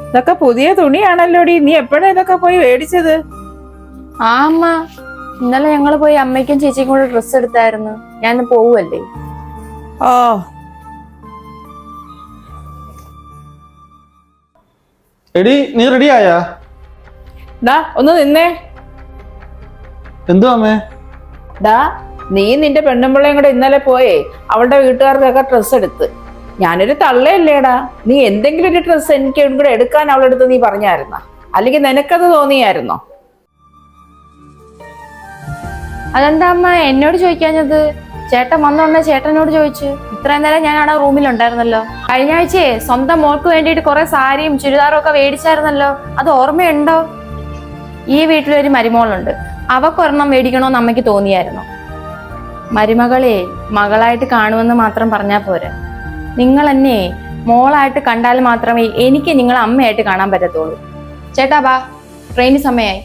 ഇതൊക്കെ പുതിയ തുണിയാണല്ലോടി. നീ എപ്പോഴാ ഇതൊക്കെ പോയി മേടിച്ചത്? ആ അമ്മ, ഇന്നലെ ഞങ്ങള് പോയി അമ്മയ്ക്കും ചേച്ചിക്കും കൂടെ ഡ്രസ്സ് എടുത്തായിരുന്നു. ഞാൻ പോവല്ലേ. ഓ, എടി നീ റെഡി ആയാ? ഡാ ഒന്ന് നിന്നേ. എന്തുവാ അമ്മേ? ഡാ, നീ നിന്റെ പെണ്ണുമ്പിള്ളയും കൂടെ ഇന്നലെ പോയേ അവളുടെ വീട്ടുകാർക്കൊക്കെ ഡ്രസ്സ് എടുത്ത്. ഞാനൊരു തള്ളയല്ലേടാ. നീ എന്തെങ്കിലും ഒരു ഡ്രസ്സ് എനിക്ക് കൂടെ എടുക്കാൻ അവളെടുത്ത് നീ പറഞ്ഞായിരുന്നോ? അല്ലെങ്കിൽ നിനക്കത് തോന്നിയായിരുന്നോ? അതെന്താ അമ്മ എന്നോട് ചോദിക്കാഞ്ഞത്? ചേട്ടൻ വന്നോണ്ടേ ചേട്ടനോട് ചോദിച്ചു. ഇത്രയും നേരം ഞാൻ അവിടെ റൂമിലുണ്ടായിരുന്നല്ലോ. കഴിഞ്ഞ ആഴ്ചയെ സ്വന്തം മോൾക്ക് വേണ്ടിയിട്ട് കുറെ സാരിയും ചുരിദാറും ഒക്കെ മേടിച്ചായിരുന്നല്ലോ. അത് ഓർമ്മയുണ്ടോ? ഈ വീട്ടിലൊരു മരുമോളുണ്ട്. അവക്കൊരെണ്ണം മേടിക്കണോന്ന് അമ്മയ്ക്ക് തോന്നിയായിരുന്നു. മരുമകളെ മകളായിട്ട് കാണുമെന്ന് മാത്രം പറഞ്ഞാൽ പോരാ. നിങ്ങൾ എന്നെ മോളായിട്ട് കണ്ടാൽ മാത്രമേ എനിക്ക് നിങ്ങളെ അമ്മയായിട്ട് കാണാൻ പറ്റത്തുള്ളൂ. ചേട്ടാ ബാ, ട്രെയിന് സമയമായി.